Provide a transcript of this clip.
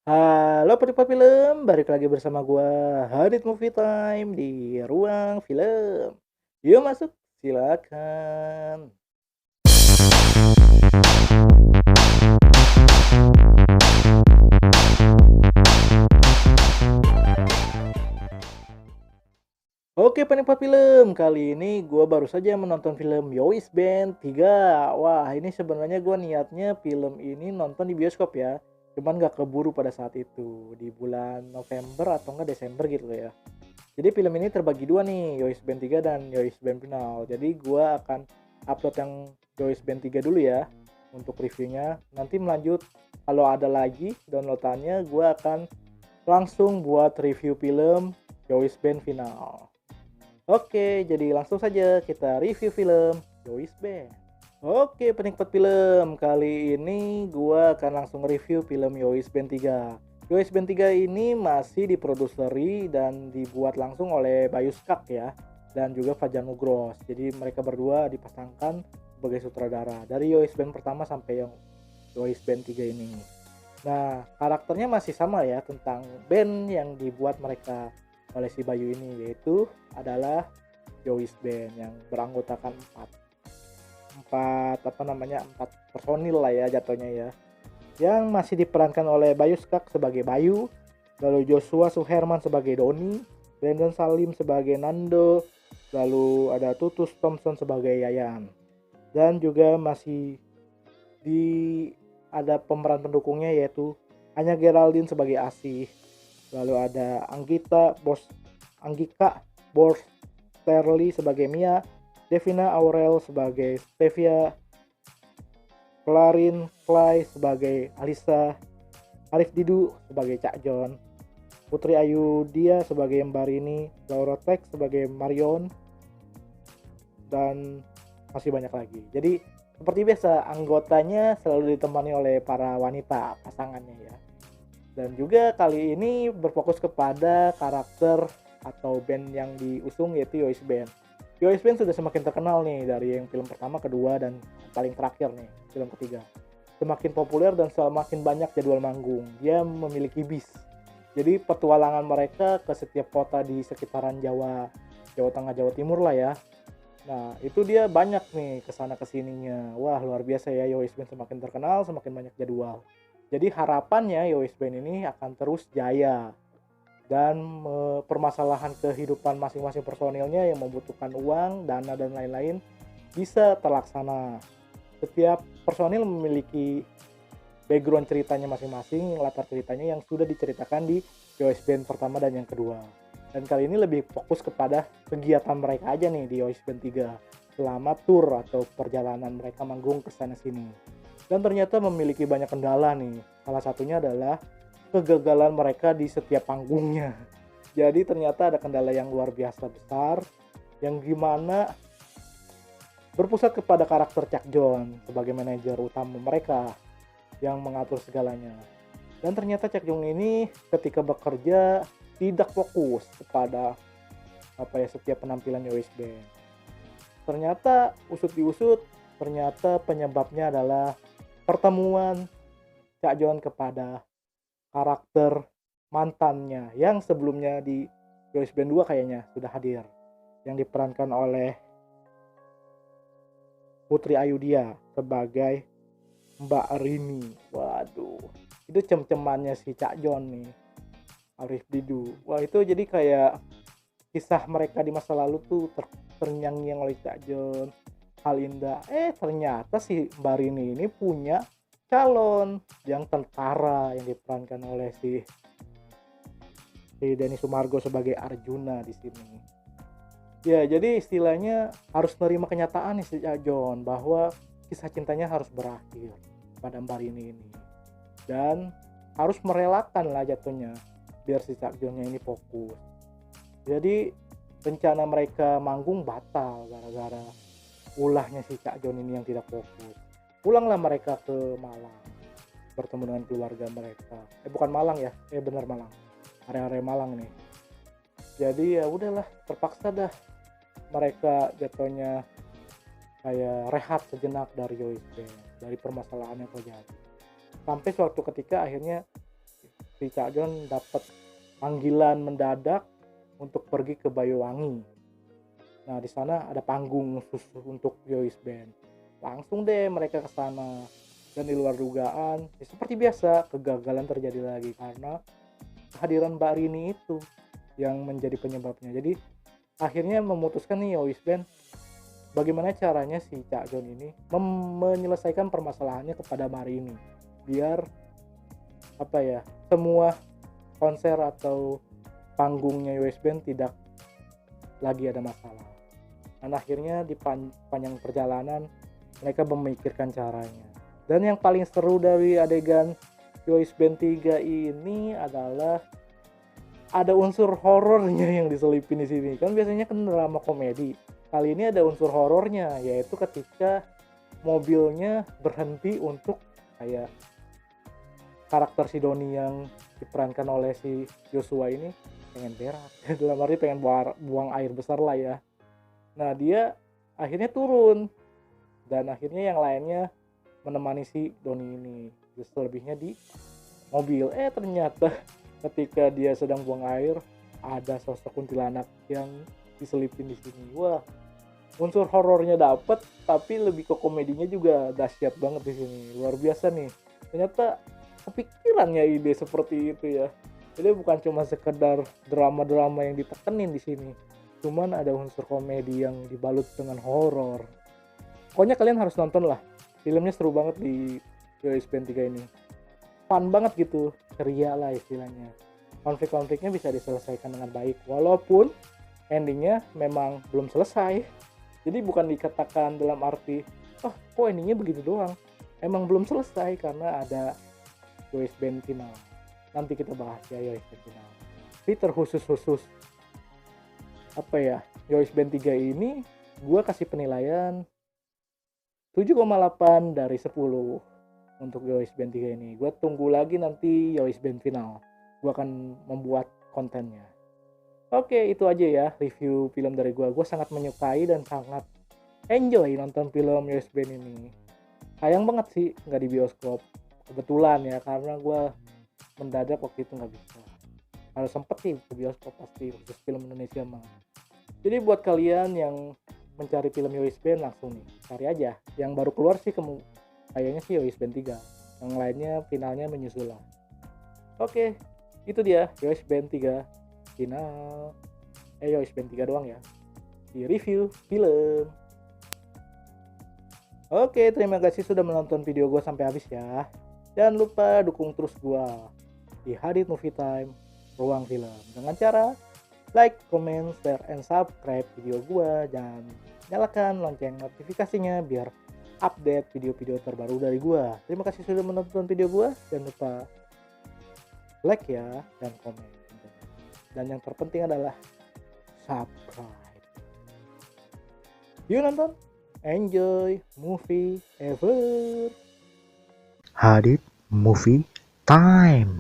Halo penikmat film, balik lagi bersama gua Hadit Movie Time di ruang film. Yuk masuk, silakan. Oke penikmat film, kali ini gua baru saja menonton film Yowis Band 3. Wah, ini sebenarnya gua niatnya film ini nonton di bioskop ya. Cuman gak keburu pada saat itu, di bulan November atau enggak Desember gitu ya. Jadi film ini terbagi dua nih, Yowis Band 3 dan Yowis Band Final. Jadi gua akan upload yang Yowis Band 3 dulu ya untuk reviewnya. Nanti melanjut kalau ada lagi downloadannya, gua akan langsung buat review film Yowis Band Final. Oke, jadi langsung saja kita review film Yowis Band. Oke, penikmat film, kali ini gua akan langsung review film Yowis Band 3. Yowis Band 3 ini masih diproduseri dan dibuat langsung oleh Bayu Skak ya, dan juga Fajar Nugros. Jadi mereka berdua dipasangkan sebagai sutradara dari Yowis Band pertama sampai yang Yowis Band 3 ini. Nah, karakternya masih sama ya tentang band yang dibuat mereka oleh si Bayu ini, yaitu adalah Yowis Band yang beranggotakan empat personil lah ya jatuhnya ya, yang masih diperankan oleh Bayu Skak sebagai Bayu, lalu Joshua Suherman sebagai Doni, Brandon Salim sebagai Nando, lalu ada Tutus Thompson sebagai Yayan, dan juga masih di ada pemeran pendukungnya yaitu Anya Geraldine sebagai Asih, lalu ada Anggika Borsterli sebagai Mia, Devina Aurel sebagai Stevia, Clarin Clay sebagai Alisa, Arif Didu sebagai Cak John, Putri Ayu Dia sebagai Mbarini, Laura Tek sebagai Marion, dan masih banyak lagi. Jadi seperti biasa anggotanya selalu ditemani oleh para wanita pasangannya ya. Dan juga kali ini berfokus kepada karakter atau band yang diusung yaitu Yowis Band. Yowis Band sudah semakin terkenal nih dari yang film pertama, kedua, dan paling terakhir nih film ketiga. Semakin populer dan semakin banyak jadwal manggung. Dia memiliki bis. Jadi petualangan mereka ke setiap kota di sekitaran Jawa Tengah, Jawa Timur lah ya. Nah, itu dia banyak nih kesana kesininya. Wah, luar biasa ya, Yowis Band semakin terkenal, semakin banyak jadwal. Jadi harapannya Yowis Band ini akan terus jaya dan permasalahan kehidupan masing-masing personilnya yang membutuhkan uang, dana, dan lain-lain bisa terlaksana. Setiap personil memiliki background ceritanya masing-masing, latar ceritanya yang sudah diceritakan di Yowis Band pertama dan yang kedua. Dan kali ini lebih fokus kepada kegiatan mereka aja nih di Yowis Band 3 selama tour atau perjalanan mereka manggung ke sana sini. Dan ternyata memiliki banyak kendala nih. Salah satunya adalah kegagalan mereka di setiap panggungnya. Jadi ternyata ada kendala yang luar biasa besar yang gimana berpusat kepada karakter Chuck John sebagai manajer utama mereka yang mengatur segalanya. Dan ternyata Chuck John ini ketika bekerja tidak fokus kepada setiap penampilan Yowis Band. Ternyata usut diusut, ternyata penyebabnya adalah pertemuan Chuck John kepada karakter mantannya yang sebelumnya di Yowis Band 2 kayaknya sudah hadir, yang diperankan oleh Putri Ayudia sebagai Mbak Rini. Waduh, itu cem-cemannya si Cak John nih, Arif Didu. Wah, itu jadi kayak kisah mereka di masa lalu tuh terngiang-ngiang oleh Cak John, hal indah. Ternyata si Mbak Rini ini punya calon yang tentara yang diperankan oleh si Denny Sumargo sebagai Arjuna di sini. Ya, jadi istilahnya harus menerima kenyataan nih si John bahwa kisah cintanya harus berakhir pada Mbak Rini ini. Dan harus merelakan lah jatuhnya biar si Cak Johnnya ini fokus. Jadi rencana mereka manggung batal gara-gara ulahnya si Cak John ini yang tidak fokus. Pulanglah mereka ke Malang bertemu dengan keluarga mereka. Bukan Malang ya, benar Malang. Area-area Malang nih. Jadi ya udahlah, terpaksa dah mereka jatuhnya kayak rehat sejenak dari Yowis Band, dari permasalahan yang terjadi. Sampai suatu ketika akhirnya si Cak Jon dapat panggilan mendadak untuk pergi ke Banyuwangi. Nah, di sana ada panggung khusus untuk Joyce Band. Langsung deh mereka ke sana. Dan di luar dugaan, ya seperti biasa, kegagalan terjadi lagi karena kehadiran Mbak Rini itu yang menjadi penyebabnya. Jadi akhirnya memutuskan nih Joyce Band bagaimana caranya si Cak Jon ini menyelesaikan permasalahannya kepada Mbak Rini. Biar semua konser atau panggungnya Joyce Band tidak lagi ada masalah. Dan akhirnya di panjang perjalanan mereka memikirkan caranya. Dan yang paling seru dari adegan Joyce Band 3 ini adalah ada unsur horornya yang diselipin di sini. Kan biasanya kan drama komedi. Kali ini ada unsur horornya, yaitu ketika mobilnya berhenti untuk kayak karakter si Doni yang diperankan oleh si Joshua ini pengen berak. Dalam arti pengen buang air besar lah ya. Nah, dia akhirnya turun dan akhirnya yang lainnya menemani si Doni ini. Justru lebihnya di mobil. Ternyata ketika dia sedang buang air ada sosok kuntilanak yang diselipin di sini. Wah, unsur horornya dapet, tapi lebih ke komedinya juga dahsyat banget di sini. Luar biasa nih. Ternyata kepikirannya ide seperti itu ya. Jadi bukan cuma sekedar drama-drama yang ditekenin di sini. Cuman ada unsur komedi yang dibalut dengan horor. Pokoknya kalian harus nonton lah. Filmnya seru banget di Joyce Band 3 ini. Fun banget gitu, ceria lah istilahnya. Konflik-konfliknya bisa diselesaikan dengan baik. Walaupun endingnya memang belum selesai. Jadi bukan dikatakan dalam arti, kok endingnya begitu doang. Emang belum selesai karena ada Joyce Band final. Nanti kita bahas ya Joyce Band final. Tapi terkhusus Joyce Band 3 ini gue kasih penilaian 7,8 dari 10 untuk Joyce Band 3 ini. Gue tunggu lagi nanti Joyce Band final. Gue akan membuat kontennya. Oke, itu aja ya review film dari gue. Gue sangat menyukai dan sangat enjoy nonton film Joyce Band ini. Sayang banget sih nggak di bioskop. Kebetulan ya, karena gue mendadak waktu itu nggak bisa. Kalau sempet sih ke bioskop pasti, khusus film Indonesia mah. Jadi buat kalian yang mencari film Joyce Band langsung nih, cari aja. Yang baru keluar sih kayaknya sih Joyce Band 3. Yang lainnya finalnya menyusul lah. Oke, itu dia Joyce Band 3 final. Joyce Band 3 doang ya. Di review film. Oke, terima kasih sudah menonton video gue sampai habis ya. Jangan lupa dukung terus gue di Hadit Movie Time, ruang film, dengan cara like, comment, share, and subscribe video gue, dan nyalakan lonceng notifikasinya biar update video-video terbaru dari gue. Terima kasih sudah menonton video gue. Jangan lupa like ya, dan komen. Dan yang terpenting adalah subscribe. Yuk nonton, enjoy movie ever. Hadit Movie Time.